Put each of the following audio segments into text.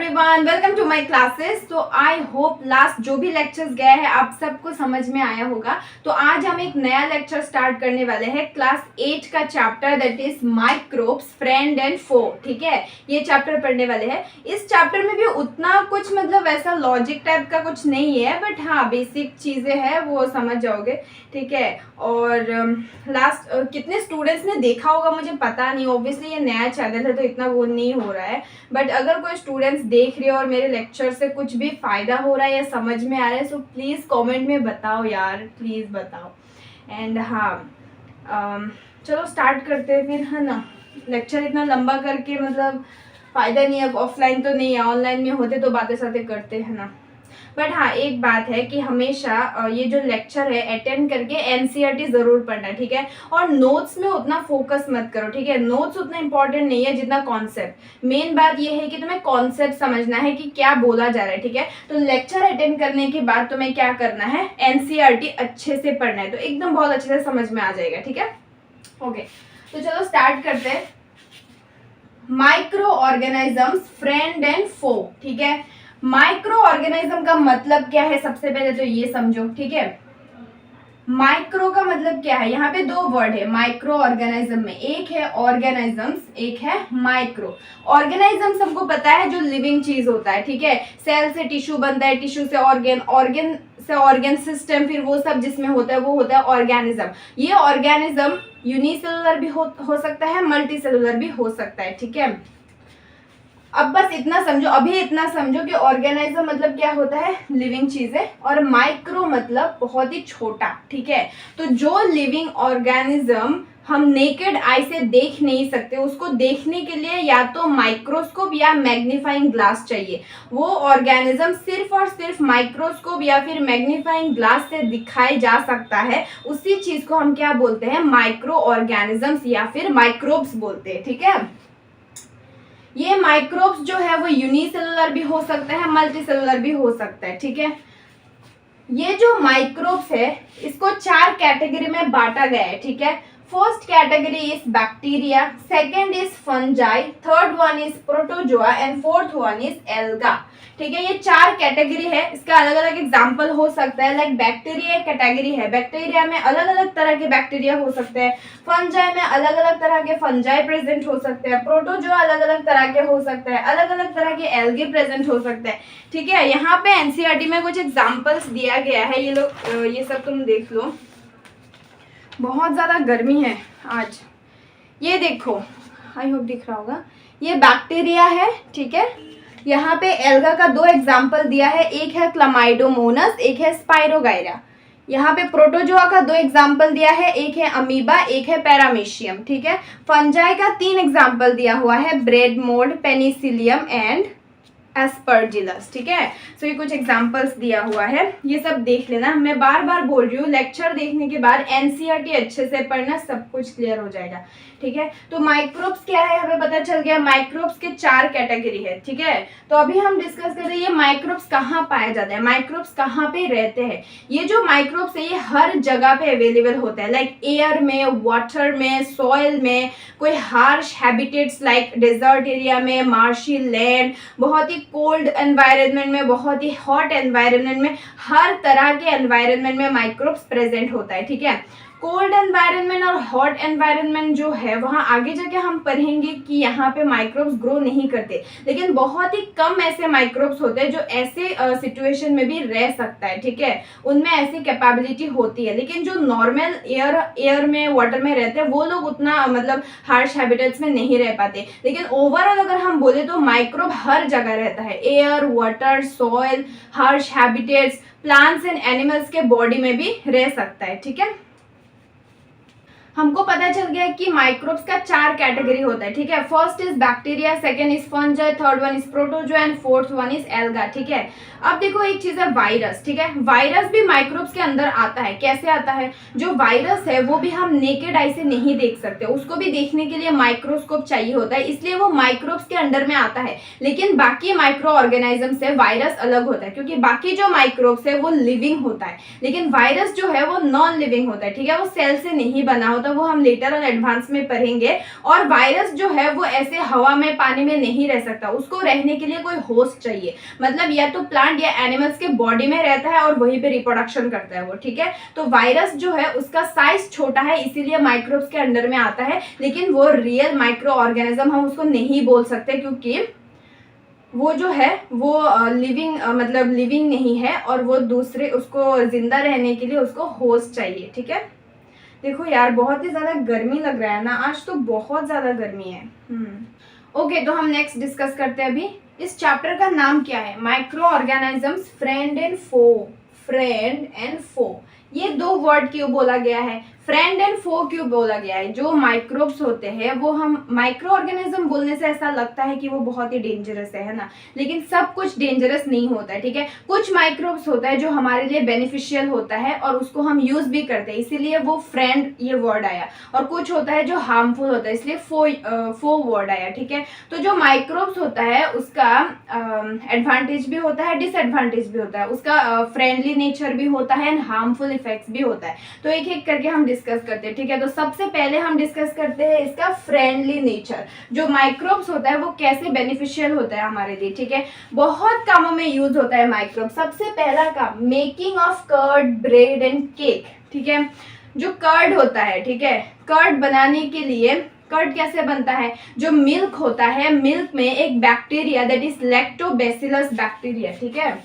Everyone, welcome to my classes. तो I hope last जो भी लेक्चर्स गए हैं आप सबको समझ में आया होगा। तो आज हम एक नया लेक्चर स्टार्ट करने वाले हैं क्लास 8 का chapter, that is microbes friend and foe. ठीक है, ये चैप्टर पढ़ने वाले हैं। इस चैप्टर में भी उतना कुछ मतलब वैसा लॉजिक टाइप का कुछ नहीं है, बट हाँ बेसिक चीजें हैं वो समझ जाओगे। ठीक है, और लास्ट कितने स्टूडेंट्स ने देखा होगा मुझे पता नहीं, ऑब्वियसली ये नया चैनल है तो इतना वो नहीं हो रहा है, बट अगर कोई स्टूडेंट्स देख रहे हो और मेरे लेक्चर से कुछ भी फायदा हो रहा है या समझ में आ रहा है, सो प्लीज़ कमेंट में बताओ यार, प्लीज़ बताओ। एंड हाँ चलो स्टार्ट करते हैं फिर, है ना। लेक्चर इतना लंबा करके मतलब फ़ायदा नहीं है, ऑफलाइन तो नहीं है, ऑनलाइन में होते तो बातें सातें करते हैं ना। बट हाँ एक बात है कि हमेशा ये जो लेक्चर है अटेंड करके एनसीईआरटी ज़रूर पढ़ना, ठीक है। और नोट्स में उतना फोकस मत करो, ठीक है। नोट्स उतना इंपॉर्टेंट नहीं है जितना कॉन्सेप्ट। मेन बात ये है कि तुम्हें कॉन्सेप्ट समझना है कि क्या बोला जा रहा है, ठीक है। तो लेक्चर अटेंड करने के बाद तुम्हें क्या करना है, एनसीईआरटी अच्छे से पढ़ना है, तो एकदम बहुत अच्छे से समझ में आ जाएगा, ठीक है। ओके, तो चलो स्टार्ट करते हैं। Micro organisms friend and foe, ठीक है। माइक्रो ऑर्गेनिज्म का मतलब क्या है, सबसे पहले तो ये समझो, ठीक है। माइक्रो का मतलब क्या है, यहाँ पे दो वर्ड है माइक्रो ऑर्गेनिज्म में, एक है ऑर्गेनिजम्स, एक है माइक्रो। ऑर्गेनिज्म सबको पता है जो लिविंग चीज होता है, ठीक है। सेल से टिश्यू बनता है, टिश्यू से ऑर्गन, ऑर्गन से ऑर्गन सिस्टम, फिर वो सब जिसमें होता है वो होता है ऑर्गेनिज्म। ये ऑर्गेनिज्म यूनिसेलुलर भी हो सकता है, मल्टी सेलुलर भी हो सकता है, ठीक है। अब बस इतना समझो, अभी इतना समझो कि ऑर्गेनाइजम मतलब क्या होता है, लिविंग चीजें, और माइक्रो मतलब बहुत ही छोटा, ठीक है। तो जो लिविंग ऑर्गेनिज्म हम नेकेड आई से देख नहीं सकते, उसको देखने के लिए या तो माइक्रोस्कोप या मैग्नीफाइंग ग्लास चाहिए। वो ऑर्गेनिज्म सिर्फ और सिर्फ माइक्रोस्कोप या फिर मैग्नीफाइंग ग्लास से दिखाई जा सकता है, उसी चीज को हम क्या बोलते हैं, माइक्रो ऑर्गेनिजम्स या फिर माइक्रोब्स बोलते हैं, ठीक है। ये माइक्रोब्स जो है वो यूनिसेलुलर भी हो सकता है, मल्टी सेलुलर भी हो सकता है, ठीक है। ये जो माइक्रोब्स है इसको 4 कैटेगरी में बांटा गया है, ठीक है। First category is bacteria, second is fungi, third one is protozoa and fourth one is alga, ठीक है। ये 4 कैटेगरी है, इसका अलग अलग एग्जाम्पल हो सकता है। लाइक बैक्टीरिया एक कैटेगरी है, बैक्टीरिया में अलग अलग तरह के बैक्टीरिया हो सकते हैं। फंजाई में अलग अलग तरह के फंजाई प्रेजेंट हो सकते हैं। प्रोटोजोआ अलग अलग तरह के हो सकते हैं, अलग अलग तरह के एल्गे प्रेजेंट हो सकते हैं, ठीक है। यहाँ पे एनसीईआरटी में कुछ एग्जाम्पल्स दिया गया है, ये लोग ये सब तुम देख लो। बहुत ज़्यादा गर्मी है आज। ये देखो, आई होप दिख रहा होगा, ये बैक्टीरिया है, ठीक है। यहाँ पे एल्गा का 2 एग्जाम्पल दिया है, एक है क्लामाइडोमोनस, एक है स्पाइरोगाइरा। यहाँ पे प्रोटोजोआ का 2 एग्जाम्पल दिया है, एक है अमीबा, एक है पैरामीशियम, ठीक है। फंजाई का 3 एग्जाम्पल दिया हुआ है, bread mould, Penicillium and Aspergillus, ठीक है। सो ये कुछ एग्जांपल्स दिया हुआ है, ये सब देख लेना। मैं बार बार बोल रही हूँ, लेक्चर देखने के बाद एनसीईआरटी अच्छे से पढ़ना, सब कुछ क्लियर हो जाएगा, ठीक है। तो माइक्रोब्स क्या है हमें पता चल गया, माइक्रोब्स के 4 कैटेगरी है, ठीक है। तो अभी हम डिस्कस कर रहे हैं ये माइक्रोब्स कहाँ पाया जाता है, माइक्रोब्स कहाँ पे रहते हैं। ये जो माइक्रोब्स है ये हर जगह पे अवेलेबल होता है, लाइक एयर में, वाटर में, सॉइल में, कोई harsh habitats like desert area में, मार्शी लैंड, बहुत ही कोल्ड एनवायरनमेंट में, बहुत ही हॉट एनवायरनमेंट में, हर तरह के एनवायरनमेंट में माइक्रोब्स प्रेजेंट होता है, ठीक है। कोल्ड एनवायरनमेंट और हॉट एनवायरनमेंट जो है वहाँ आगे जाके हम पढ़ेंगे कि यहाँ पे माइक्रोब्स ग्रो नहीं करते, लेकिन बहुत ही कम ऐसे माइक्रोब्स होते हैं जो ऐसे सिचुएशन में भी रह सकता है, ठीक है। उनमें ऐसी कैपेबिलिटी होती है, लेकिन जो नॉर्मल एयर में, वाटर में रहते हैं वो लोग उतना मतलब हार्श हैबिटेट्स में नहीं रह पाते। लेकिन ओवरऑल अगर हम बोले तो माइक्रोब हर जगह रहता है, air, water, soil, harsh habitats, plants and animals के बॉडी में भी रह सकता है, ठीक है। हमको पता चल गया कि माइक्रोब्स का 4 कैटेगरी होता है, ठीक है। First is bacteria, second is fungi, third one is protozoa and fourth one is alga, ठीक है। अब देखो एक चीज है वायरस, ठीक है। वायरस भी माइक्रोब्स के अंदर आता है, कैसे आता है, जो वायरस है वो भी हम नेकेड आई से नहीं देख सकते, उसको भी देखने के लिए माइक्रोस्कोप चाहिए होता है, इसलिए वो माइक्रोब्स के अंडर में आता है। लेकिन बाकी माइक्रो ऑर्गेनिज्म से वायरस अलग होता है, क्योंकि बाकी जो माइक्रोब्स है वो लिविंग होता है, लेकिन वायरस जो है वो नॉन लिविंग होता है, ठीक है। वो सेल से नहीं बना होता, होता है वो हम लेटर और एडवांस में पढ़ेंगे। और वायरस जो है वो ऐसे हवा में पानी में नहीं रह सकता, उसको रहने के लिए कोई होस्ट चाहिए, मतलब या तो प्लांट या एनिमल्स के बॉडी में रहता है और वहीं पे रिप्रोडक्शन करता है वो, ठीक है। तो वायरस जो है उसका साइज छोटा है इसीलिए माइक्रोब्स के अंडर में आता है, लेकिन वो रियल माइक्रो ऑर्गेनिज्म हम उसको नहीं बोल सकते क्योंकि वो जो है वो लिविंग मतलब लिविंग नहीं है और वो दूसरे उसको जिंदा रहने के लिए उसको होस्ट चाहिए, ठीक है। देखो यार बहुत ही ज़्यादा गर्मी लग रहा है ना, आज तो बहुत ज़्यादा गर्मी है। ओके, तो हम नेक्स्ट डिस्कस करते हैं अभी। इस चैप्टर का नाम क्या है? Micro organisms friend and foe. Friend and foe, ये दो वर्ड क्यों बोला गया है? फ्रेंड एंड फो क्यों बोला गया है? जो माइक्रोब्स होते हैं वो, हम माइक्रो ऑर्गेनिज्म बोलने से ऐसा लगता है कि वो बहुत ही डेंजरस है ना, लेकिन सब कुछ डेंजरस नहीं होता है, ठीक है। कुछ माइक्रोब्स होता है जो हमारे लिए बेनिफिशियल होता है और उसको हम यूज भी करते हैं, इसीलिए वो फ्रेंड ये वर्ड आया। और कुछ होता है जो हार्मफुल होता है, इसलिए फो वर्ड आया, ठीक है। तो जो माइक्रोब्स होता है उसका एडवांटेज भी होता है, डिसएडवांटेज भी होता है, उसका फ्रेंडली नेचर भी होता है एंड हार्मफुल इफेक्ट्स भी होता है। तो एक एक करके हम डिस्कस करते हैं, ठीक है। तो सबसे पहले हम डिस्कस करते हैं इसका फ्रेंडली नेचर, जो माइक्रोब्स होता है वो कैसे बेनिफिशियल होता है हमारे लिए, ठीक है। बहुत कामों में यूज होता है माइक्रोब। सबसे पहला काम, making of curd, bread and cake, ठीक है। जो कर्ड होता है, ठीक है, कर्ड बनाने के लिए, कर्ड कैसे बनता है? जो मिल्क होता है, मिल्क में एक bacteria that is lactobacillus bacteria, ठीक है,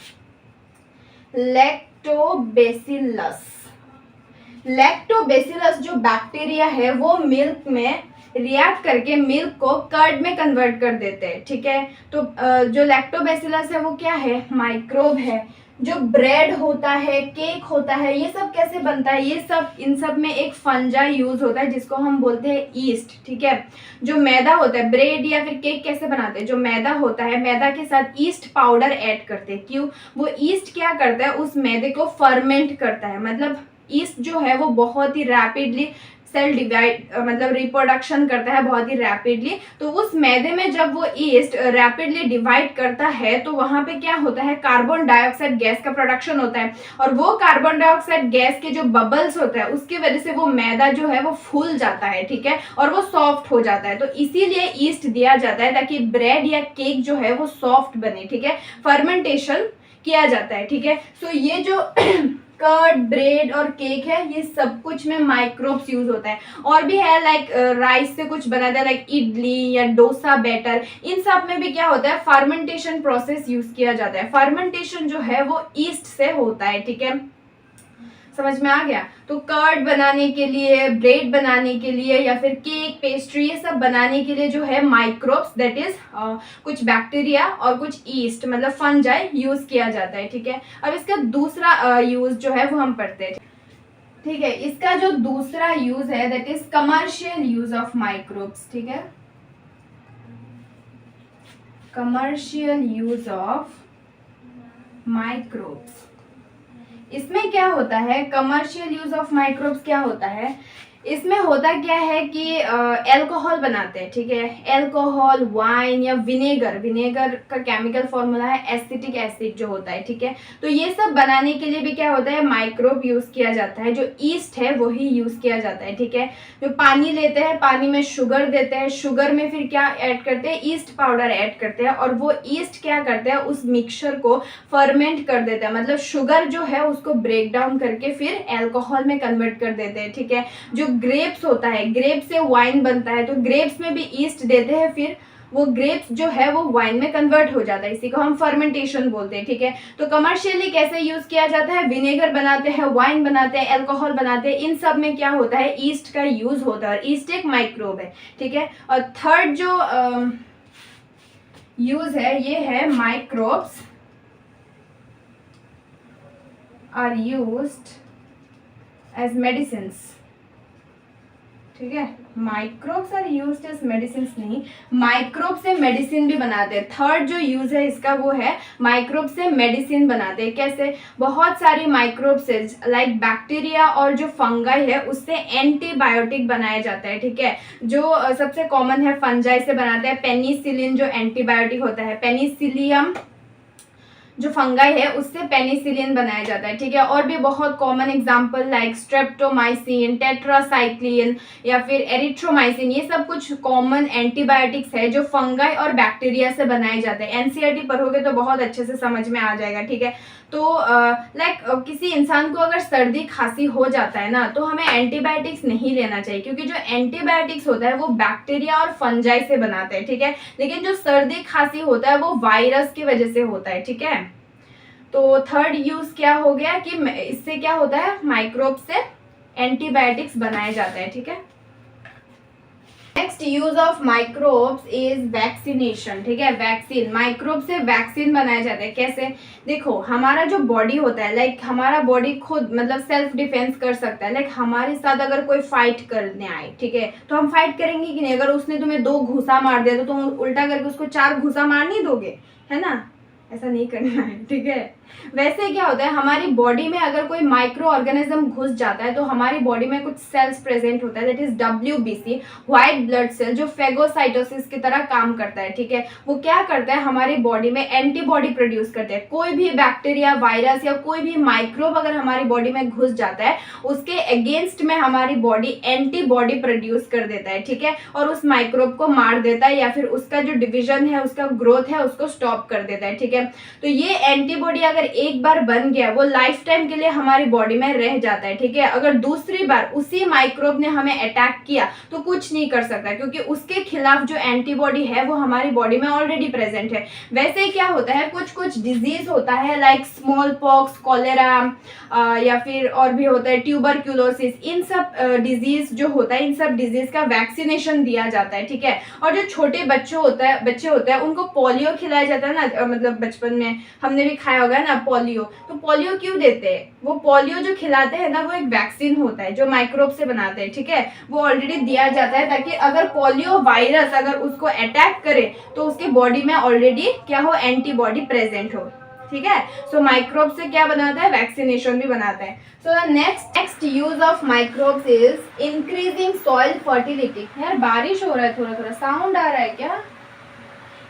लैक्टोबैसिलस जो बैक्टीरिया है वो मिल्क में रिएक्ट करके मिल्क को कर्ड में कन्वर्ट कर देते हैं, ठीक है। तो जो लैक्टोबैसिलस है वो क्या है? माइक्रोब है। जो ब्रेड होता है, केक होता है, ये सब कैसे बनता है? ये सब, इन सब में एक फंजाई यूज होता है जिसको हम बोलते हैं ईस्ट, ठीक है। जो मैदा होता है, ब्रेड या फिर केक कैसे बनाते हैं? जो मैदा होता है, मैदा के साथ ईस्ट पाउडर ऐड करते हैं। क्यों? वो ईस्ट क्या करता है? उस मैदे को फर्मेंट करता है। मतलब ईस्ट जो है वो बहुत ही रैपिडली सेल डिवाइड मतलब रिप्रोडक्शन करता है बहुत ही रैपिडली। तो उस मैदे में जब वो ईस्ट रैपिडली डिवाइड करता है तो वहां पे क्या होता है? कार्बन डाइऑक्साइड गैस का प्रोडक्शन होता है, और वो कार्बन डाइऑक्साइड गैस के जो बबल्स होता है उसकी वजह से वो मैदा जो है वो फूल जाता है, ठीक है, और वो सॉफ्ट हो जाता है। तो इसीलिए ईस्ट दिया जाता है ताकि ब्रेड या केक जो है वो सॉफ्ट बने, ठीक है। फर्मेंटेशन किया जाता है, ठीक है। सो ये जो कर्ड, ब्रेड और केक है, ये सब कुछ में माइक्रोब्स यूज होता है। और भी है, लाइक राइस से कुछ बनाते हैं, लाइक इडली या डोसा बैटर, इन सब में भी क्या होता है? फर्मेंटेशन प्रोसेस यूज किया जाता है। फर्मेंटेशन जो है वो ईस्ट से होता है, ठीक है। समझ में आ गया? तो कर्ड बनाने के लिए, ब्रेड बनाने के लिए या फिर केक, पेस्ट्री, ये सब बनाने के लिए जो है माइक्रोब्स दैट इज कुछ बैक्टीरिया और कुछ ईस्ट मतलब फंजाई यूज किया जाता है, ठीक है। अब इसका दूसरा यूज जो है वो हम पढ़ते हैं, ठीक है। इसका जो दूसरा यूज है that is commercial use of microbes, ठीक है। कमर्शियल यूज ऑफ माइक्रोब्स, इसमें क्या होता है? कमर्शियल यूज ऑफ माइक्रोब्स क्या होता है? इसमें होता क्या है कि एल्कोहल बनाते हैं, ठीक है। एल्कोहल, वाइन या विनेगर, विनेगर का केमिकल फॉर्मूला है एसिटिक एसिड जो होता है, ठीक है। तो ये सब बनाने के लिए भी क्या होता है? माइक्रोब यूज किया जाता है। जो ईस्ट है वही यूज किया जाता है, ठीक है। जो पानी लेते हैं, पानी में शुगर देते हैं, शुगर में फिर क्या ऐड करते हैं? ईस्ट पाउडर ऐड करते हैं, और वो ईस्ट क्या करते हैं? उस मिक्सचर को फर्मेंट कर देते हैं, मतलब शुगर जो है उसको ब्रेक डाउन करके फिर एल्कोहल में कन्वर्ट कर देते हैं, ठीक है। जो ग्रेप्स होता है, ग्रेप से वाइन बनता है, तो ग्रेप्स में भी ईस्ट देते हैं, फिर वो ग्रेप्स जो है वो वाइन में कन्वर्ट हो जाता है, इसी को हम फर्मेंटेशन बोलते हैं, ठीक है। तो कमर्शियली कैसे यूज किया जाता है? विनेगर बनाते हैं, वाइन बनाते हैं, एल्कोहल बनाते हैं, इन सब में क्या होता है? ईस्ट का यूज होता है, और ईस्ट एक माइक्रोब है, ठीक है। और थर्ड जो यूज है ये है microbes are used as medicines, ठीक है। Microbes are used as medicine नहीं, माइक्रोब से मेडिसिन भी बनाते हैं। थर्ड जो यूज है इसका वो है माइक्रोब से मेडिसिन बनाते हैं। कैसे? बहुत सारी माइक्रोब से लाइक बैक्टीरिया और जो फंगाई है उससे एंटीबायोटिक बनाया जाता है, ठीक है। जो सबसे कॉमन है फंजाई से बनाते हैं पेनिसिलिन, जो एंटीबायोटिक होता है, पेनिसिलियम जो फंगाई है उससे पेनिसिलिन बनाया जाता है, ठीक है। और भी बहुत common example like streptomycin, tetracycline या फिर एरिथ्रोमाइसिन, ये सब कुछ कॉमन एंटीबायोटिक्स है जो फंगाई और बैक्टीरिया से बनाए जाते हैं। एनसीईआरटी पढ़ोगे तो बहुत अच्छे से समझ में आ जाएगा, ठीक है। तो किसी इंसान को अगर सर्दी खांसी हो जाता है ना तो हमें एंटीबायोटिक्स नहीं लेना चाहिए, क्योंकि जो एंटीबायोटिक्स होता है वो बैक्टीरिया और फंजाई से बनाते हैं, ठीक है। लेकिन जो सर्दी खांसी होता है वो वायरस की वजह से होता है, ठीक है। तो थर्ड यूज क्या हो गया कि इससे क्या होता है, माइक्रोब से एंटीबायोटिक्स बनाया जाता है, ठीक है। Next use of microbes is vaccination, ठीक है। वैक्सीन, माइक्रोब से वैक्सीन बनाया जाता है। कैसे, देखो हमारा जो बॉडी होता है, लाइक हमारा बॉडी खुद मतलब सेल्फ डिफेंस कर सकता है। लाइक हमारे साथ अगर कोई फाइट करने आए, ठीक है, तो हम फाइट करेंगे कि नहीं। अगर उसने तुम्हें 2 घूसा मार दिया तो तुम उल्टा करके उसको 4 घूसा मार नहीं दोगे, है ना। ऐसा नहीं करना है, ठीक है। वैसे क्या होता है, हमारी बॉडी में अगर कोई माइक्रो ऑर्गेनिज्म घुस जाता है तो हमारी बॉडी में कुछ सेल्स प्रेजेंट होता है, that is WBC, white blood cell, जो फेगोसाइटोसिस की तरह काम करता है, ठीक है। वो क्या करता है, हमारी बॉडी में एंटीबॉडी प्रोड्यूस करते हैं। कोई भी बैक्टीरिया, वायरस या कोई भी माइक्रोब अगर हमारी बॉडी में घुस जाता है उसके अगेंस्ट में हमारी बॉडी एंटीबॉडी प्रोड्यूस कर देता है, ठीक है, और उस माइक्रोब को मार देता है या फिर उसका जो डिविजन है, उसका ग्रोथ है, उसको स्टॉप कर देता है, ठीक है। तो ये एंटीबॉडी अगर एक बार बन गया वो लाइफ टाइम के लिए हमारी बॉडी में रह जाता है, ठीक है। अगर दूसरी बार उसी माइक्रोब ने हमें अटैक किया तो कुछ नहीं कर सकता, क्योंकि उसके खिलाफ जो एंटीबॉडी है वो हमारी बॉडी में ऑलरेडी प्रेजेंट है। वैसे क्या होता है, कुछ कुछ डिजीज होता है लाइक स्मॉल पॉक्स, कॉलेरा या फिर और भी होता है ट्यूबरक्यूलोसिस, इन सब डिजीज जो होता है, इन सब डिजीज का वैक्सीनेशन दिया जाता है, ठीक है। और जो छोटे बच्चे होते हैं उनको पोलियो खिलाया जाता है ना, मतलब बचपन में हमने भी खाया होगा ना पोलियो। तो पोलियो क्यों देते हैं, वो पोलियो जो खिलाते हैं ना वो एक वैक्सीन होता है जो माइक्रोब से बनाते हैं, ठीक है। वो ऑलरेडी दिया जाता है ताकि अगर पोलियो वायरस अगर उसको अटैक करे तो उसके बॉडी में ऑलरेडी क्या हो, एंटीबॉडी प्रेजेंट हो, ठीक है। सो माइक्रोब से क्या बनाता है, वैक्सीनेशन भी बनाता है। So the next use of microbes is increasing soil fertility. यार बारिश हो रहा है, थोड़ा थोड़ा साउंड आ रहा है क्या।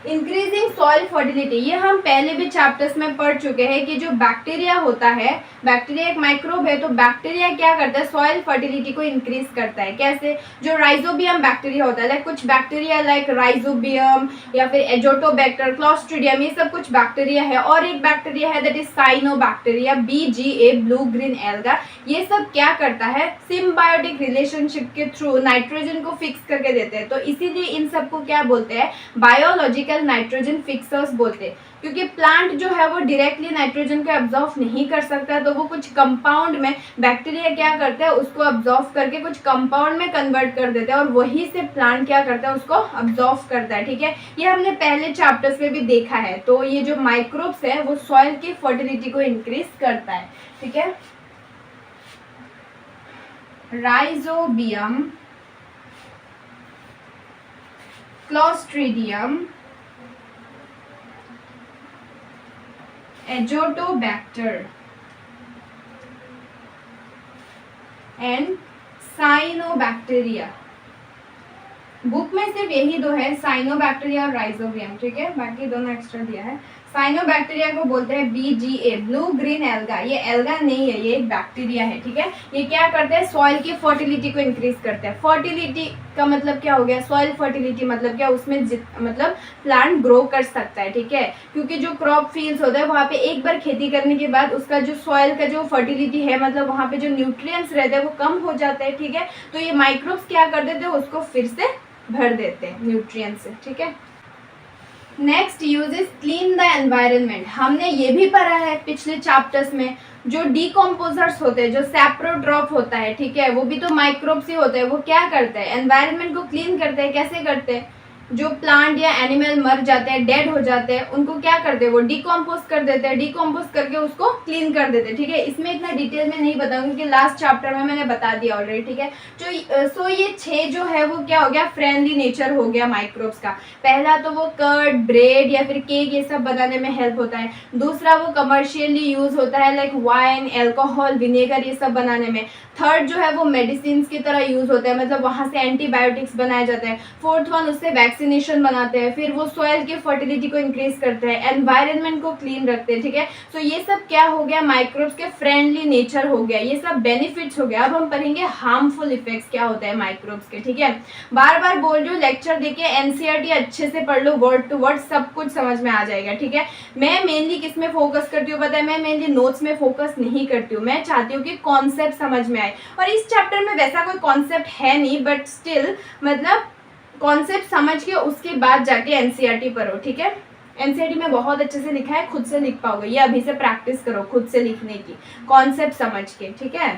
इंक्रीजिंग सॉइल फर्टिलिटी, ये हम पहले भी चैप्टर्स में पढ़ चुके हैं कि जो बैक्टीरिया होता है, बैक्टीरिया एक माइक्रोब है, तो बैक्टीरिया क्या करता है, सॉइल फर्टिलिटी को इंक्रीज करता है। कैसे, जो राइजोबियम बैक्टीरिया होता है, लाइक कुछ बैक्टीरिया लाइक राइजोबियम या फिर एजोटोबैक्टर, क्लॉस्ट्रीडियम, ये सब कुछ बैक्टीरिया है। और एक बैक्टीरिया है that is cyanobacteria, BGA, blue green alga. ये सब क्या करता है, सिम्बायोटिक रिलेशनशिप के थ्रू नाइट्रोजन को फिक्स करके देते हैं। तो इसीलिए इन सबको क्या बोलते हैं, बायोलॉजिकल नाइट्रोजन फिक्सर्स बोलते हैं। क्योंकि प्लांट जो है वो डायरेक्टली नाइट्रोजन को एब्जॉर्ब नहीं कर सकता, तो वो कुछ कंपाउंड में बैक्टीरिया क्या करते हैं, उसको एब्जॉर्ब करके कुछ कंपाउंड में कन्वर्ट कर देते हैं और वही से प्लांट क्या करता है, उसको एब्जॉर्ब करता है, ठीक है। ये हमने पहले चैप्टर्स में भी देखा है। तो ये जो माइक्रोब्स है वो सॉइल की फर्टिलिटी को इंक्रीज करता है, ठीक है। Rhizobium, Clostridium, Azotobacter and cyanobacteria. Book में सिर्फ यही 2 है, साइनोबैक्टीरिया और राइजोबियम, ठीक है, बाकी दोनों एक्स्ट्रा दिया है। साइनोबैक्टीरिया को बोलते हैं BGA, ब्लू ग्रीन एल्गा। ये एल्गा नहीं है, ये एक बैक्टीरिया है, ठीक है। ये क्या करते हैं, सॉइल की फर्टिलिटी को इंक्रीज करते हैं। फर्टिलिटी का मतलब क्या हो गया, सॉइल फर्टिलिटी मतलब क्या, उसमें मतलब प्लांट ग्रो कर सकता है, ठीक है। क्योंकि जो क्रॉप फील्ड्स होता है वहाँ पे एक बार खेती करने के बाद उसका जो सॉइल का जो फर्टिलिटी है, मतलब वहाँ पे जो न्यूट्रिएंट्स रहते हैं वो कम हो जाते हैं, ठीक है। तो ये माइक्रोब्स क्या कर देते हैं, उसको फिर से भर देते हैं न्यूट्रिएंट्स से, ठीक है। Next use is clean the environment. हमने ये भी पढ़ा है पिछले चैप्टर्स में, जो डीकम्पोजर्स होते हैं, जो सैप्रोट्रॉप होता है, ठीक है, वो भी तो माइक्रोब्स ही होते हैं। वो क्या करते हैं, एनवायरनमेंट को क्लीन करते हैं। कैसे करते हैं, जो प्लांट या एनिमल मर जाते हैं, डेड हो जाते हैं, उनको क्या करते हैं, वो डिकम्पोज कर देते हैं। डिकम्पोज करके उसको क्लीन कर देते हैं, ठीक है। इसमें इतना डिटेल में नहीं बताऊंगी क्योंकि लास्ट चैप्टर में मैंने बता दिया ऑलरेडी, ठीक है। सो ये 6 जो है वो क्या हो गया, फ्रेंडली नेचर हो गया माइक्रोब्स का। पहला तो वो कर्ड, ब्रेड या फिर केक ये सब बनाने में हेल्प होता है। दूसरा वो कमर्शियली यूज होता है लाइक वाइन, एल्कोहल, विनेगर ये सब बनाने में। थर्ड जो है वो मेडिसिन की तरह यूज होता है, मतलब वहाँ से एंटीबायोटिक्स बनाए जाते हैं। फोर्थ वन, उससे वैक्सीन वैक्सीनेशन बनाते हैं, फिर वो सॉइल की फर्टिलिटी को इंक्रीज करते हैं, एनवायरनमेंट को क्लीन रखते हैं, ठीक है। तो ये सब क्या हो गया, माइक्रोब्स के फ्रेंडली नेचर हो गया, ये सब बेनिफिट्स हो गया। अब हम पढ़ेंगे हार्मफुल इफेक्ट्स क्या होता है माइक्रोब्स के, ठीक है। बार बार बोल रही हूँ, लेक्चर देखिए एनसीईआरटी अच्छे से पढ़ लो, वर्ड टू वर्ड सब कुछ समझ में आ जाएगा, ठीक है। मैं मेनली किस में फोकस करती हूँ पता है, मैं मेनली नोट्स में फोकस नहीं करती हूँ, मैं चाहती हूँ कि कॉन्सेप्ट समझ में आए। और इस चैप्टर में वैसा कोई कॉन्सेप्ट है नहीं, बट स्टिल मतलब कॉन्सेप्ट समझ के उसके बाद जाके एनसीईआरटी पढ़ो, ठीक है। एनसीईआरटी में बहुत अच्छे से लिखा है, खुद से लिख पाओगे, ये अभी से प्रैक्टिस करो खुद से लिखने की, कॉन्सेप्ट समझ के, ठीक है।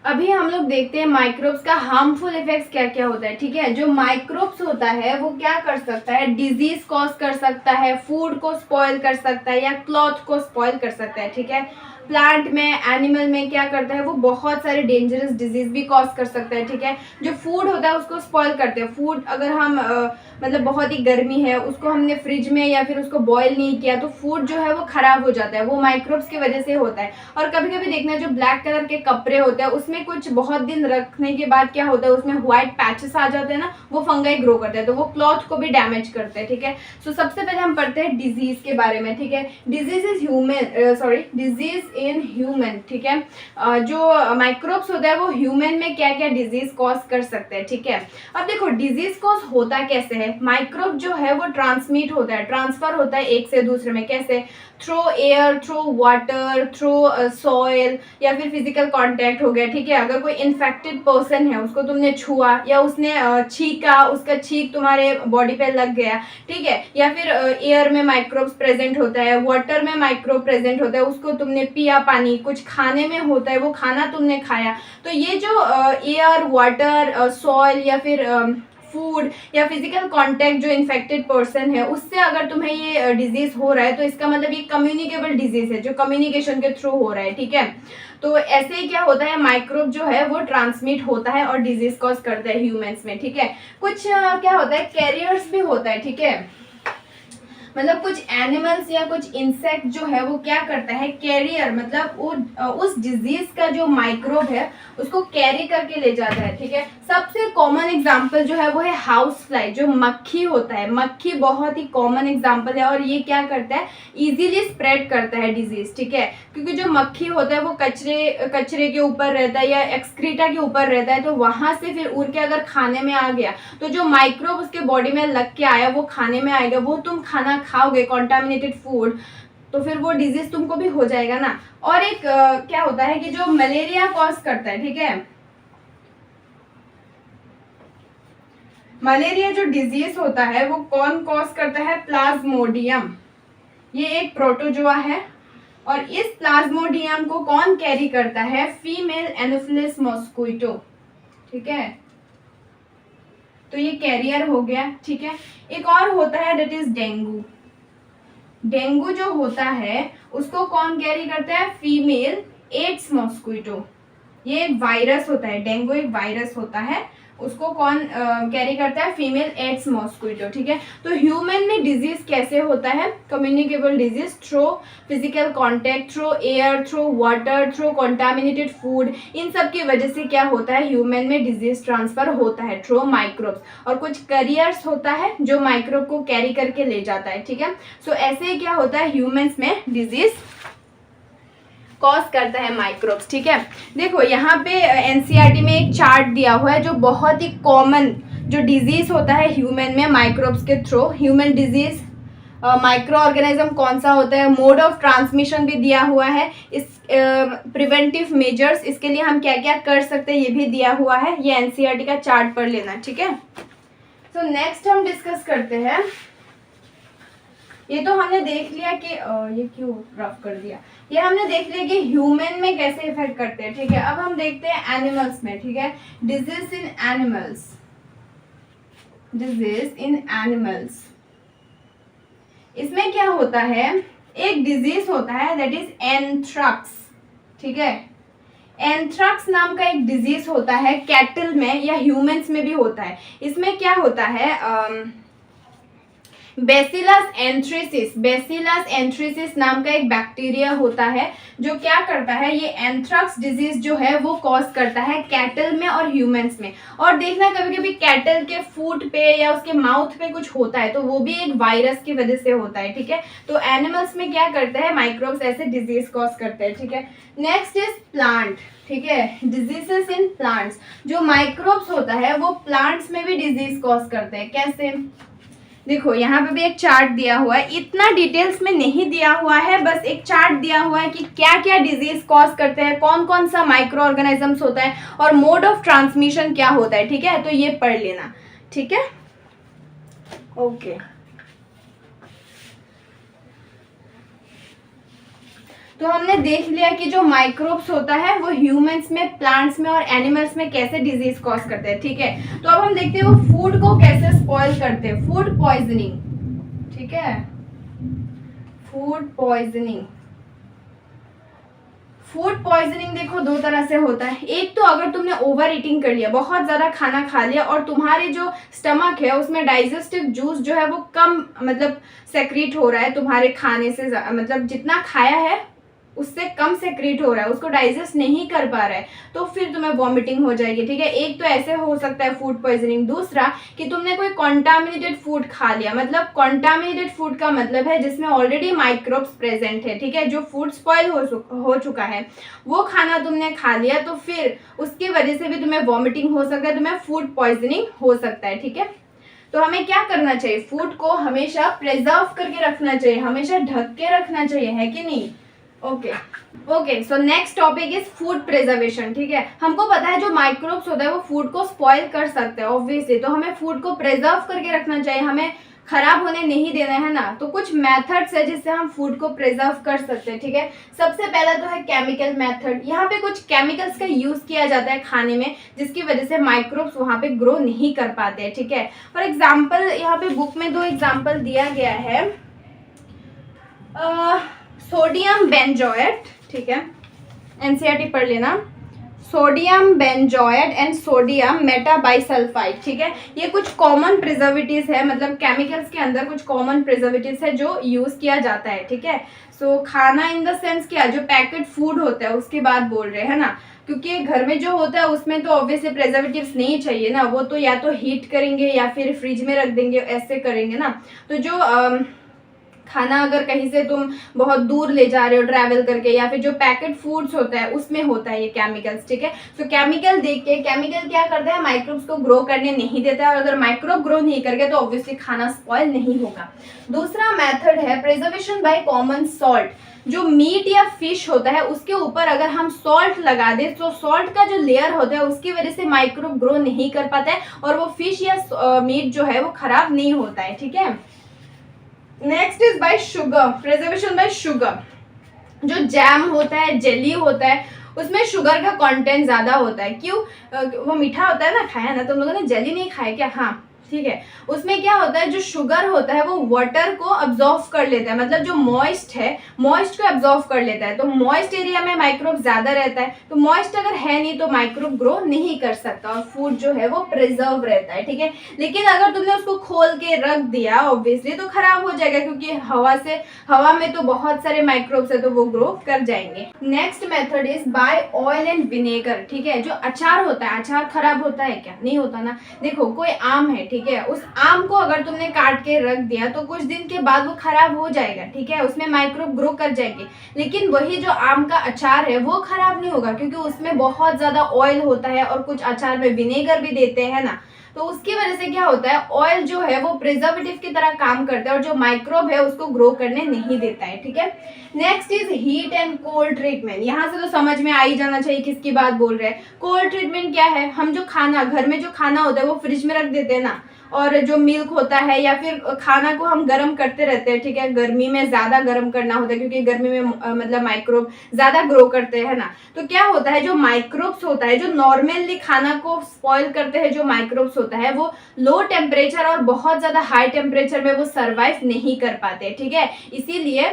अभी हम लोग देखते हैं माइक्रोब्स का हार्मफुल इफेक्ट्स क्या क्या होता है, ठीक है। जो माइक्रोब्स होता है वो क्या कर सकता है, डिजीज कॉज कर सकता है, फूड को स्पॉइल कर सकता है, या क्लॉथ को स्पॉइल कर सकता है, ठीक है। प्लांट में, एनिमल में क्या करता है, वो बहुत सारे डेंजरस डिजीज भी कॉज कर सकता है, ठीक है। जो फूड होता है उसको स्पॉइल करते हैं। फूड अगर हम मतलब बहुत ही गर्मी है, उसको हमने फ्रिज में या फिर उसको बॉईल नहीं किया, तो फूड जो है वो खराब हो जाता है, वो माइक्रोब्स की वजह से होता है। और कभी कभी देखना, जो ब्लैक कलर के कपड़े होते हैं उसमें कुछ बहुत दिन रखने के बाद क्या होता है, उसमें व्हाइट पैचेस आ जाते हैं ना, वो फंगाई ग्रो करते हैं, तो वो क्लॉथ को भी डैमेज करते हैं, ठीक है। सो सबसे पहले हम पढ़ते हैं डिजीज के बारे में, ठीक है। डिजीज इन ह्यूमन, ठीक है। जो माइक्रोब्स होता है वो ह्यूमन में क्या क्या डिजीज कॉज कर सकते हैं, ठीक है। अब देखो डिजीज कॉज होता कैसे है, माइक्रोब जो है वो ट्रांसमिट होता है, ट्रांसफर होता है एक से दूसरे में, कैसे, through air, through water, through soil, या फिर फिजिकल कांटेक्ट हो गया, ठीक है। अगर कोई इन्फेक्टेड पर्सन है, उसको तुमने छुआ या उसने छींका, उसका छींक तुम्हारे बॉडी पे लग गया, ठीक है। या फिर एयर में माइक्रोब्स प्रेजेंट होता है, वाटर में माइक्रोब प्रेजेंट होता है, उसको तुमने पिया पानी, कुछ खाने में होता है, वो खाना तुमने खाया, तो ये जो एयर, वाटर, सॉइल या फिर फूड या फिजिकल कांटेक्ट जो इन्फेक्टेड पर्सन है उससे अगर तुम्हें ये डिजीज हो रहा है, तो इसका मतलब ये कम्युनिकेबल डिजीज है, जो कम्युनिकेशन के थ्रू हो रहा है, ठीक है। तो ऐसे ही क्या होता है, माइक्रोब जो है वो ट्रांसमिट होता है और डिजीज कॉज करता है ह्यूमंस में, ठीक है। कुछ क्या होता है, कैरियर्स भी होता है, ठीक है। मतलब कुछ एनिमल्स या कुछ इंसेक्ट जो है वो क्या करता है, कैरियर, मतलब वो उस डिजीज का जो माइक्रोब है उसको कैरी करके ले जाता है, ठीक है। सबसे कॉमन एग्जांपल जो है वो है हाउस फ्लाई, जो मक्खी होता है, मक्खी बहुत ही कॉमन एग्जांपल है, और ये क्या करता है, इजीली स्प्रेड करता है डिजीज, ठीक है। क्योंकि जो मक्खी होता है वो कचरे के ऊपर रहता है या एक्सक्रीटा के ऊपर रहता है, तो वहां से फिर उड़ के अगर खाने में आ गया, तो जो माइक्रोब उसके बॉडी में लग के आया वो खाने में आएगा, वो तुम खाना खाओगे कॉन्टामिनेटेड फूड, तो फिर वो डिजीज तुमको भी हो जाएगा ना। और एक क्या होता है कि जो मलेरिया कॉज करता है, ठीक है। मलेरिया जो डिजीज होता है वो कौन कॉज करता है, प्लाज्मोडियम, ये एक प्रोटोजोआ है, और इस प्लाज्मोडियम को कौन कैरी करता है, फीमेल एनोफिलिस मॉस्क्विटो, ठीक है। तो ये कैरियर हो गया, ठीक है। एक और होता है दैट इज डेंगू। डेंगू जो होता है उसको कौन कैरी करता है, फीमेल एड्स मॉस्क्विटो, ये एक वायरस होता है, डेंगू एक वायरस होता है, उसको कौन कैरी करता है, फीमेल एड्स मॉस्क्विटो, ठीक है। तो ह्यूमन में डिजीज कैसे होता है, communicable disease through physical contact, through air, through water, through contaminated food, इन सब की वजह से क्या होता है, ह्यूमन में डिजीज ट्रांसफर होता है थ्रू माइक्रोब्स। और कुछ कैरियर्स होता है जो माइक्रोब को कैरी करके ले जाता है, ठीक है। सो ऐसे क्या होता है, ह्यूमंस में डिजीज कॉज करता है माइक्रोब्स, ठीक है। देखो यहाँ पे एनसीईआरटी में एक चार्ट दिया हुआ है, जो बहुत ही कॉमन जो डिजीज होता है ह्यूमन में माइक्रोब्स के through, human disease, micro organism कौन सा होता है, मोड ऑफ ट्रांसमिशन भी दिया हुआ है, इस प्रिवेंटिव मेजर्स, इसके लिए हम क्या क्या कर सकते हैं ये भी दिया हुआ है, ये एनसीईआरटी का चार्ट पढ़ लेना, ठीक है। तो नेक्स्ट हम डिस्कस करते हैं, ये तो हमने देख लिया कि ये क्यों रफ कर दिया, ये हमने देख लिया कि ह्यूमन में कैसे इफेक्ट करते हैं, ठीक है। अब हम देखते हैं एनिमल्स में, ठीक है। Disease in animals, disease in animals, इसमें क्या होता है, एक डिजीज होता है दैट इज एंथ्रैक्स, ठीक है। एंथ्रैक्स नाम का एक डिजीज होता है, कैटल में या ह्यूमंस में भी होता है। इसमें क्या होता है, बेसिलस एंथ्रेसिस नाम का एक बैक्टीरिया होता है जो क्या करता है, ये एंथ्रेक्स डिजीज जो है वो कॉज करता है कैटल में और ह्यूमंस में। और देखना कभी कभी कैटल के फूट पे या उसके माउथ पे कुछ होता है तो वो भी एक वायरस की वजह से होता है, ठीक है। तो एनिमल्स में क्या करते हैं, माइक्रोब्स ऐसे डिजीज कॉज करते हैं, ठीक है। नेक्स्ट इज प्लांट, ठीक है, डिजीजेस इन प्लांट्स। जो माइक्रोब्स होता है वो प्लांट्स में भी डिजीज कॉज करते हैं। कैसे, देखो यहाँ पे भी एक चार्ट दिया हुआ है, इतना डिटेल्स में नहीं दिया हुआ है, बस एक चार्ट दिया हुआ है कि क्या क्या डिजीज कॉज करते हैं, कौन कौन सा माइक्रो ऑर्गेनिजम्स होता है और मोड ऑफ ट्रांसमिशन क्या होता है, ठीक है। तो ये पढ़ लेना, ठीक है, ओके। तो हमने देख लिया कि जो माइक्रोब्स होता है वो ह्यूमंस में, प्लांट्स में और एनिमल्स में कैसे डिजीज कॉज करते हैं, ठीक है। तो अब हम देखते हैं वो फूड को कैसे स्पॉइल करते हैं, फूड पॉइजनिंग, ठीक है, फूड पॉइजनिंग। फूड पॉइजनिंग देखो दो तरह से होता है। एक तो अगर तुमने ओवर ईटिंग कर लिया, बहुत ज्यादा खाना खा लिया और तुम्हारे जो स्टमक है उसमें डाइजेस्टिव जूस जो है वो कम मतलब सेक्रीट हो रहा है तुम्हारे खाने से, मतलब जितना खाया है उससे कम सेक्रेट हो रहा है, उसको डाइजेस्ट नहीं कर पा रहा है, तो फिर तुम्हें वॉमिटिंग हो जाएगी, ठीक है। एक तो ऐसे हो सकता है फूड पॉइजनिंग। दूसरा कि तुमने कोई कॉन्टामिनेटेड फूड खा लिया, मतलब कॉन्टामिनेटेड फूड का मतलब है जिसमें ऑलरेडी माइक्रोब्स प्रेजेंट है, ठीक है, जो फूड स्पॉइल हो चुका है वो खाना तुमने खा लिया, तो फिर उसकी वजह से भी तुम्हें वॉमिटिंग हो सकता है, तुम्हें फूड पॉइजनिंग हो सकता है, ठीक है। तो हमें क्या करना चाहिए, फूड को हमेशा प्रिजर्व करके रखना चाहिए, हमेशा ढक के रखना चाहिए, है कि नहीं। Okay, so next topic is food preservation, ठीक है। हमको पता है जो माइक्रोब्स होता है वो फूड को स्पॉइल कर सकते हैं ऑब्वियसली, तो हमें फूड को प्रिजर्व करके रखना चाहिए, हमें खराब होने नहीं देना है ना। तो कुछ मेथड्स है जिससे हम फूड को प्रिजर्व कर सकते हैं, ठीक है। सबसे पहला तो है केमिकल मेथड। यहाँ पे कुछ केमिकल्स का यूज किया जाता है खाने में जिसकी वजह से माइक्रोब्स वहाँ पे ग्रो नहीं कर पाते हैं, ठीक है। फॉर एग्जाम्पल यहाँ पे बुक में 2 एग्जाम्पल दिया गया है, सोडियम बेंजोएट, ठीक है, एनसीईआरटी पढ़ लेना, sodium benzoate and sodium metabisulphide, ठीक है। ये कुछ कॉमन प्रिजर्वेटिव्स है, मतलब केमिकल्स के अंदर कुछ कॉमन प्रिजर्वेटिव्स है जो यूज किया जाता है, ठीक है। सो खाना इन द सेंस क्या, जो पैकेट फूड होता है उसकी बात बोल रहे हैं ना, क्योंकि घर में जो होता है उसमें तो ऑब्वियसली प्रिजर्वेटिव्स नहीं चाहिए ना, वो तो या तो हीट करेंगे या फिर फ्रिज में रख देंगे, ऐसे करेंगे ना। तो जो खाना अगर कहीं से तुम बहुत दूर ले जा रहे हो ट्रैवल करके, या फिर जो पैकेट फूड्स होता है उसमें होता है ये केमिकल्स, ठीक है। तो केमिकल देख के, केमिकल क्या करता है, माइक्रोब्स को ग्रो करने नहीं देता है, और अगर माइक्रोब ग्रो नहीं करके तो ऑब्वियसली खाना स्पॉइल नहीं होगा। दूसरा मेथड है प्रिजर्वेशन बाय कॉमन सॉल्ट। जो मीट या फिश होता है उसके ऊपर अगर हम सॉल्ट लगा दें तो सॉल्ट का जो लेयर होता है उसकी वजह से माइक्रोब ग्रो नहीं कर पाता है और वो फिश या मीट जो है वो खराब नहीं होता है, ठीक है। Next is by sugar, preservation bye sugar. जो जैम होता है, जेली होता है, उसमें शुगर का कंटेंट ज्यादा होता है। क्यों, वो मीठा होता है ना, खाया ना, तुम लोगों ने जेली नहीं खाया क्या, हाँ ठीक है। उसमें क्या होता है, जो शुगर होता है वो वाटर को अब्जॉर्व कर लेता है, मतलब जो मॉइस्ट है मॉइस्ट को अब्जॉर्व कर लेता है, तो मॉइस्ट एरिया में माइक्रोब ज्यादा रहता है, तो मॉइस्ट अगर है नहीं तो माइक्रोब ग्रो नहीं कर सकता और फूड जो है वो प्रिजर्व रहता है, ठीक है। लेकिन अगर तुमने उसको खोल के रख दिया ऑब्वियसली तो खराब हो जाएगा, क्योंकि हवा में तो बहुत सारे माइक्रोब्स है तो वो ग्रो कर जाएंगे। Next method is by oil and vinegar, ठीक है। जो अचार होता है, अचार खराब होता है क्या, नहीं होता ना। देखो कोई आम है, ठीक है, उस आम को अगर तुमने काट के रख दिया तो कुछ दिन के बाद वो खराब हो जाएगा, ठीक है, उसमें माइक्रोब ग्रो कर जाएंगे। लेकिन वही जो आम का अचार है वो खराब नहीं होगा, क्योंकि उसमें बहुत ज्यादा ऑयल होता है और कुछ अचार में विनेगर भी देते हैं ना, तो उसकी वजह से क्या होता है, ऑयल जो है वो प्रिजर्वेटिव की तरह काम करता है और जो माइक्रोब है उसको ग्रो करने नहीं देता है, ठीक है। Next is heat and cold treatment. यहाँ से तो समझ में आ ही जाना चाहिए किसकी बात बोल रहे हैं। कोल्ड ट्रीटमेंट क्या है, हम जो खाना घर में जो खाना होता है वो फ्रिज में रख देते हैं ना, और जो मिल्क होता है या फिर खाना को हम गर्म करते रहते हैं, ठीक है। गर्मी में ज्यादा गर्म करना होता है क्योंकि गर्मी में मतलब माइक्रोब ज्यादा ग्रो करते हैं ना, तो क्या होता है, जो माइक्रोब्स होता है जो नॉर्मली खाना को स्पॉइल करते हैं, जो माइक्रोब्स होता है वो लो टेम्परेचर और बहुत ज्यादा हाई टेम्परेचर में वो सर्वाइव नहीं कर पाते, ठीक है। इसीलिए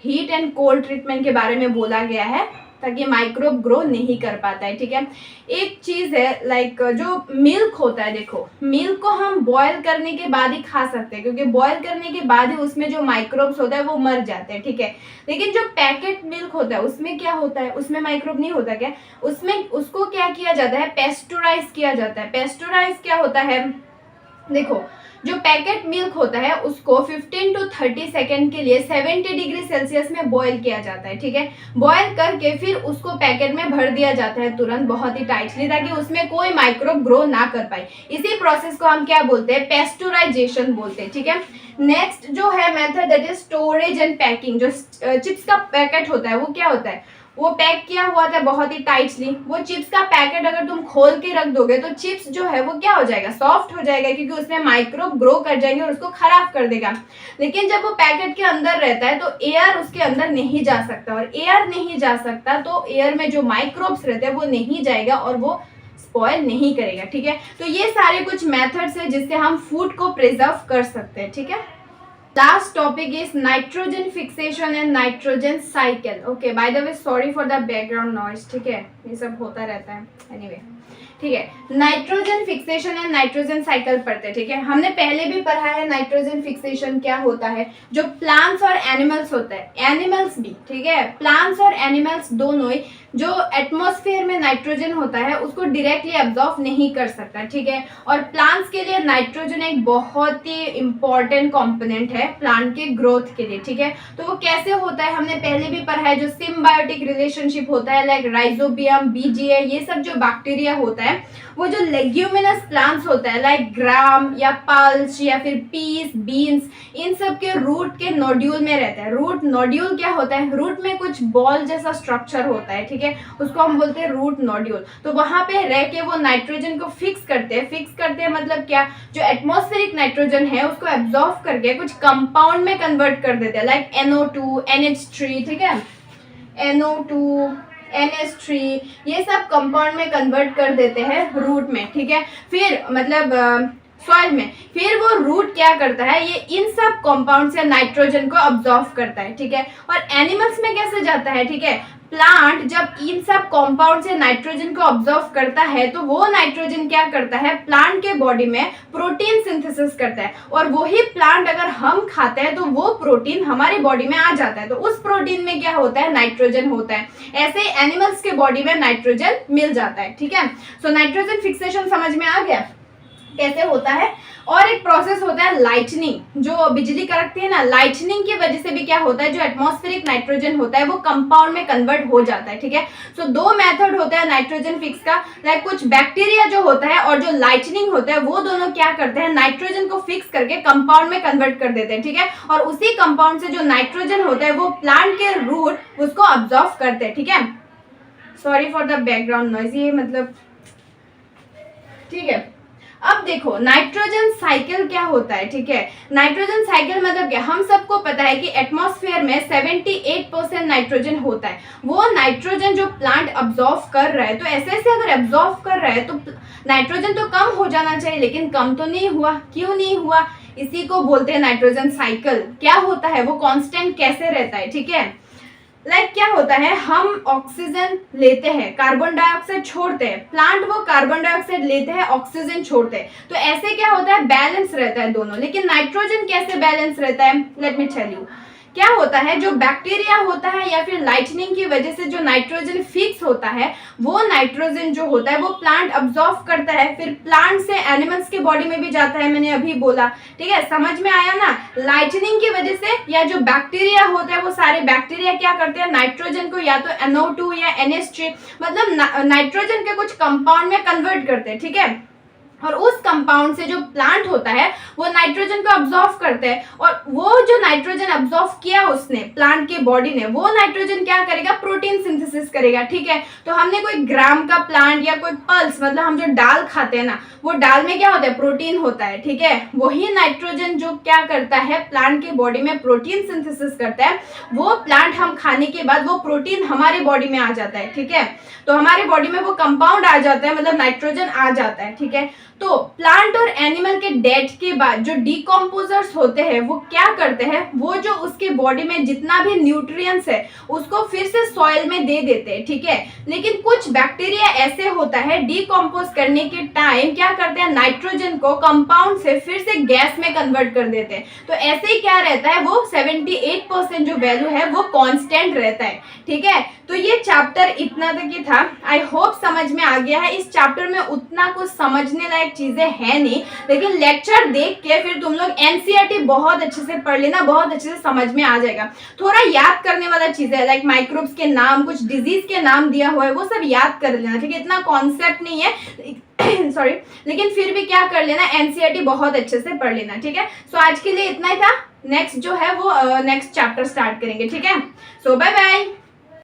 हीट एंड कोल्ड ट्रीटमेंट के बारे में बोला गया है। ताकि माइक्रोब ग्रो नहीं कर पाता है, ठीक है। एक चीज़ है लाइक जो मिल्क होता है, देखो मिल्क को हम बॉयल करने के बाद ही खा सकते हैं, क्योंकि बॉयल करने के बाद ही उसमें जो माइक्रोब्स होता है वो मर जाते हैं, ठीक है। लेकिन जो पैकेट मिल्क होता है उसमें क्या होता है, उसमें माइक्रोब नहीं होता क्या, उसमें उसको क्या किया जाता है, पेस्टोराइज किया जाता है। पेस्टोराइज क्या होता है, देखो जो पैकेट मिल्क होता है उसको 15 to 30 सेकेंड के लिए 70 डिग्री सेल्सियस में बॉईल किया जाता है, ठीक है। बॉईल करके फिर उसको पैकेट में भर दिया जाता है तुरंत, बहुत ही टाइटली, ताकि उसमें कोई माइक्रोब ग्रो ना कर पाए। इसी प्रोसेस को हम क्या बोलते हैं, पेस्टोराइजेशन बोलते हैं, ठीक है। नेक्स्ट जो है method that is storage and packing. जो चिप्स का पैकेट होता है वो क्या होता है, वो पैक किया हुआ था बहुत ही टाइटली। वो चिप्स का पैकेट अगर तुम खोल के रख दोगे तो चिप्स जो है वो क्या हो जाएगा, सॉफ्ट हो जाएगा, क्योंकि उसमें माइक्रोब ग्रो कर जाएंगे और उसको खराब कर देगा। लेकिन जब वो पैकेट के अंदर रहता है तो एयर उसके अंदर नहीं जा सकता, और एयर नहीं जा सकता तो एयर में जो माइक्रोब्स रहते हैं वो नहीं जाएगा और वो स्पॉइल नहीं करेगा, ठीक है। तो ये सारे कुछ मेथड्स है जिससे हम फूड को प्रिजर्व कर सकते हैं, ठीक है। Last topic is nitrogen fixation and nitrogen cycle. Okay, by the way, sorry for the background noise. ठीक है, ये सब होता रहता है। Anyway, ठीक है। Nitrogen fixation and nitrogen cycle पढ़ते हैं, ठीक है। हमने पहले भी पढ़ा है नाइट्रोजन फिक्सेशन क्या होता है। जो प्लांट्स और एनिमल्स होता है, एनिमल्स भी, ठीक है, प्लांट्स और एनिमल्स दोनों ही जो एटमॉस्फेयर में नाइट्रोजन होता है उसको डायरेक्टली एब्जॉर्ब नहीं कर सकता, ठीक है। और प्लांट्स के लिए नाइट्रोजन एक बहुत ही इंपॉर्टेंट कंपोनेंट है प्लांट के ग्रोथ के लिए, ठीक है। तो वो कैसे होता है हमने पहले भी पढ़ा है। जो सिम्बायोटिक रिलेशनशिप होता है लाइक राइजोबियम, बीजीए, ये सब जो बैक्टीरिया होता है, वो जो लेग्यूमिनस प्लांट्स होता है लाइक ग्राम या पल्स या फिर पीस, बीन्स, इन सब के रूट के नोड्यूल में रहता है। रूट नोड्यूल क्या होता है, रूट में कुछ बॉल जैसा स्ट्रक्चर होता है, ठीक है, उसको हम बोलते हैं रूट नोड्यूल। तो वहां पे रह के वो नाइट्रोजन को फिक्स करते हैं। फिक्स करते हैं मतलब क्या, जो एटमॉस्फेरिक नाइट्रोजन है उसको एब्जॉर्ब करके कुछ कंपाउंड में कन्वर्ट कर देते हैं लाइक NO2, NH3, ठीक है, NO2, NH3, ये सब कंपाउंड में कन्वर्ट कर देते हैं रूट में, ठीक है। फिर मतलब सॉइल में फिर वो रूट क्या करता है, ये इन सब कंपाउंड से नाइट्रोजन को अब्जॉर्ब करता है, ठीक है। और एनिमल्स में कैसे जाता है, ठीक है, प्लांट जब इन सब कंपाउंड से नाइट्रोजन को ऑब्जर्व करता है तो वो नाइट्रोजन क्या करता है, प्लांट के बॉडी में प्रोटीन सिंथेसिस करता है, और वही प्लांट अगर हम खाते हैं तो वो प्रोटीन हमारे बॉडी में आ जाता है। तो उस प्रोटीन में क्या होता है, नाइट्रोजन होता है। ऐसे एनिमल्स के बॉडी में नाइट्रोजन मिल जाता है, ठीक है। सो नाइट्रोजन फिक्सेशन समझ में आ गया कैसे होता है। और एक प्रोसेस होता है लाइटनिंग, जो बिजली कड़कती है ना, लाइटनिंग की वजह से भी क्या होता है, जो एटमॉस्फेरिक नाइट्रोजन होता है वो कंपाउंड में कन्वर्ट हो जाता है, ठीक है। सो दो मेथड होता है नाइट्रोजन फिक्स का, लाइक कुछ बैक्टीरिया जो होता है और जो लाइटनिंग होता है वो दोनों क्या करते हैं, नाइट्रोजन को फिक्स करके कंपाउंड में कन्वर्ट कर देते हैं, ठीक है। और उसी कंपाउंड से जो नाइट्रोजन होता है वो प्लांट के रूट उसको अब्जॉर्ब करते हैं, ठीक है। Sorry for the background noise, ये मतलब ठीक है। अब देखो नाइट्रोजन साइकिल क्या होता है, ठीक है। नाइट्रोजन साइकिल मतलब क्या, हम सबको पता है कि एटमॉस्फेयर में 78% नाइट्रोजन होता है। वो नाइट्रोजन जो प्लांट अब्जॉर्ब कर रहा है, तो ऐसे ऐसे अगर अब्जॉर्ब कर रहा है तो नाइट्रोजन तो कम हो जाना चाहिए, लेकिन कम तो नहीं हुआ। क्यों नहीं हुआ, इसी को बोलते हैं नाइट्रोजन साइकिल। क्या होता है, वो कांस्टेंट कैसे रहता है, ठीक है। लाइक क्या होता है, हम ऑक्सीजन लेते हैं, कार्बन डाइऑक्साइड छोड़ते हैं, प्लांट वो कार्बन डाइऑक्साइड लेते हैं, ऑक्सीजन छोड़ते हैं। तो ऐसे क्या होता है, बैलेंस रहता है दोनों। लेकिन नाइट्रोजन कैसे बैलेंस रहता है, लेट मी टेल यू। क्या होता है, जो बैक्टीरिया होता है या फिर लाइटनिंग की वजह से जो नाइट्रोजन फिक्स होता है, वो नाइट्रोजन जो होता है वो प्लांट अब्जॉर्ब करता है, फिर प्लांट से एनिमल्स के बॉडी में भी जाता है, मैंने अभी बोला, ठीक है। समझ में आया ना। लाइटनिंग की वजह से या जो बैक्टीरिया होता है वो सारे बैक्टीरिया क्या करते हैं, नाइट्रोजन को या तो NO2 या NH3 मतलब नाइट्रोजन के कुछ कंपाउंड में कन्वर्ट करते हैं, ठीक है। और उस कंपाउंड से जो प्लांट होता है वो नाइट्रोजन को अब्जॉर्ब करते हैं, और वो जो नाइट्रोजन अब्जॉर्ब किया उसने प्लांट के बॉडी ने, वो नाइट्रोजन क्या करेगा, प्रोटीन सिंथेसिस करेगा, ठीक है। तो हमने कोई ग्राम का प्लांट या कोई पल्स मतलब हम जो दाल खाते हैं ना, वो दाल में क्या होता है, प्रोटीन होता है, ठीक है। वही नाइट्रोजन जो क्या करता है, प्लांट के बॉडी में प्रोटीन सिंथेसिस करता है, वो प्लांट हम खाने के बाद वो प्रोटीन हमारे बॉडी में आ जाता है, ठीक है। तो हमारे बॉडी में वो कंपाउंड आ जाता है, मतलब नाइट्रोजन आ जाता है, ठीक है। तो प्लांट और एनिमल के डेथ के बाद जो डिकम्पोजर्स होते हैं वो क्या करते हैं, वो जो उसके बॉडी में जितना भी न्यूट्रिएंट्स है उसको फिर से सॉइल में दे देते हैं, ठीक है। लेकिन कुछ बैक्टीरिया ऐसे होता है डिकम्पोज करने के टाइम क्या करते हैं, नाइट्रोजन को कंपाउंड से फिर से गैस में कन्वर्ट कर देते हैं। तो ऐसे ही क्या रहता है, वो 78% जो वैल्यू है वो कांस्टेंट रहता है, ठीक है। तो ये चैप्टर इतना तक ही था। आई होप समझ में आ गया है। इस चैप्टर में उतना कुछ समझने लायक चीजें है नहीं, लेकिन लेक्चर देख के फिर तुम लोग एनसीईआरटी बहुत अच्छे से पढ़ लेना, बहुत अच्छे से समझ में आ जाएगा। थोड़ा याद करने वाला चीज है, लाइक माइक्रोब्स के नाम, कुछ डिजीज के नाम दिया हुआ है वो सब याद कर लेना, ठीक है। इतना कॉन्सेप्ट नहीं है सॉरी, लेकिन फिर भी क्या कर लेना, एनसीईआरटी बहुत अच्छे से पढ़ लेना, ठीक है। सो आज के लिए इतना ही था। नेक्स्ट जो है वो नेक्स्ट चैप्टर स्टार्ट करेंगे, ठीक है। सो बाय बाय।